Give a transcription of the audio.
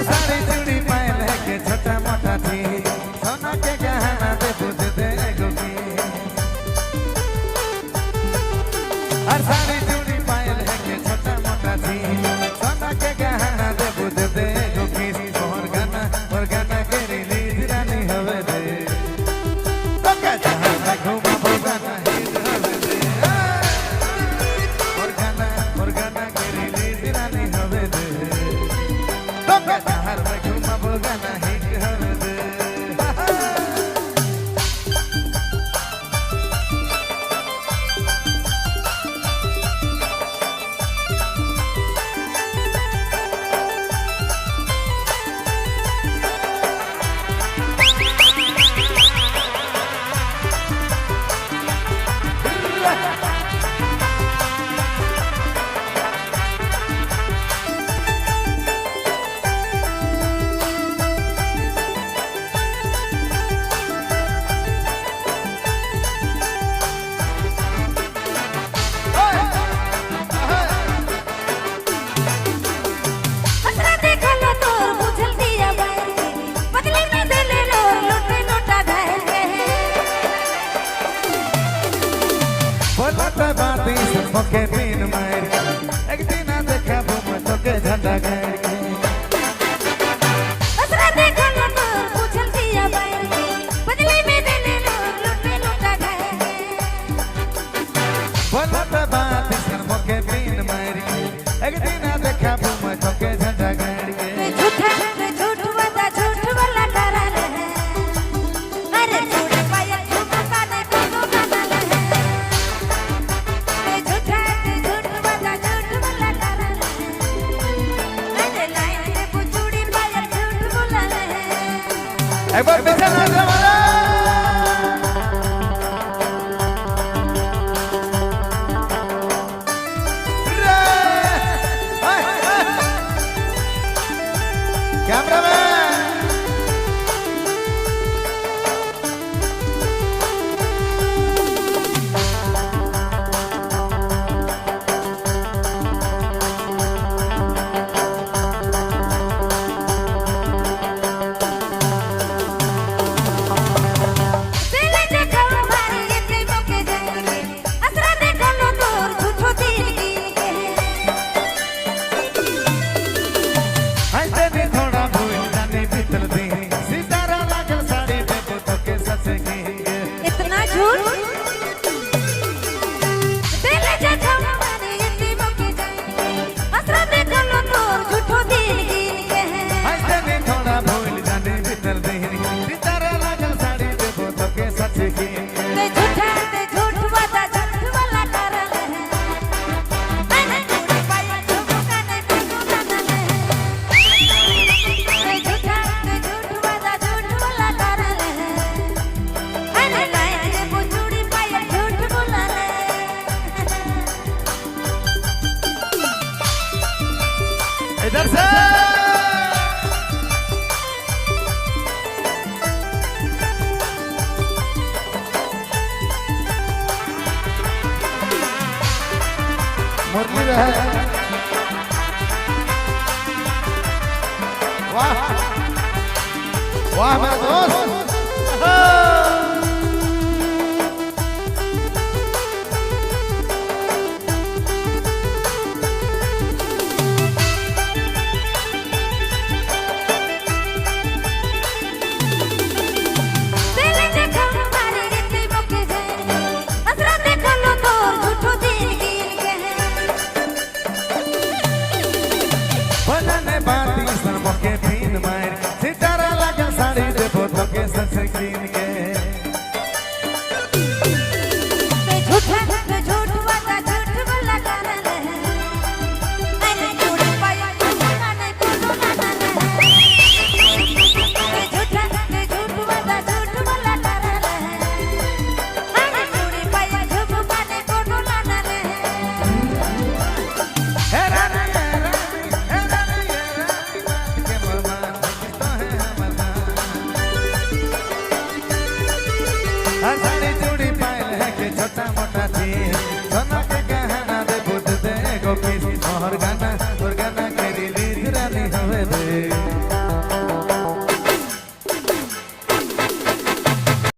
साड़ी चूड़ी पायल है के छोटा मोटा थी सोना के गहना दे बुझ दे गोगी हर साड़ी चूड़ी पायल है के छोटा मोटा थी सोना के गहना दे बुझ दे गोगी और गाना के रिलीज रानी हवे दे तो क्या जहां मैं घूमा वो गाना हिट हवे दे और गाना के रिलीज रानी हवे दे तो क्या जहां मैं घूमा वो गाना हिट हवे दे के दिन मार एक दिन देखा वो तो के झंडा गाड़ के असरा देखो ना तो पूछल दिया बैर के बदले में देले लोट में लोटा गाड़ के बोलत बात शर्म के दिन मार एक दिन देखा वो तो के झंडा गाड़ के झूठ वादा झूठ वाला डरा रहे अरे छोड़ पाया झुमका ने कोनो गाना रहे एक बार पीछे नाचने वाला कैमरा में इधर से मुरली है वाह वाह मेरा दोस्त के दिन मार सितारा लागल साड़ी दे फोटो के सनस्क्रीन के झूठ वादा झूठ वाला गाना रहे अरे झूठ पाया झूठा नहीं कोनो गाना रहे झूठ वादा झूठ वाला गाना रहे अरे झूठ पाया झूठा नहीं कोनो गाना साड़ी चूड़ी पायल है के छोटा मोटा थी सोना के गहना दे बुझ दे गोपी और गाना के रिलीज रानी हवे दे।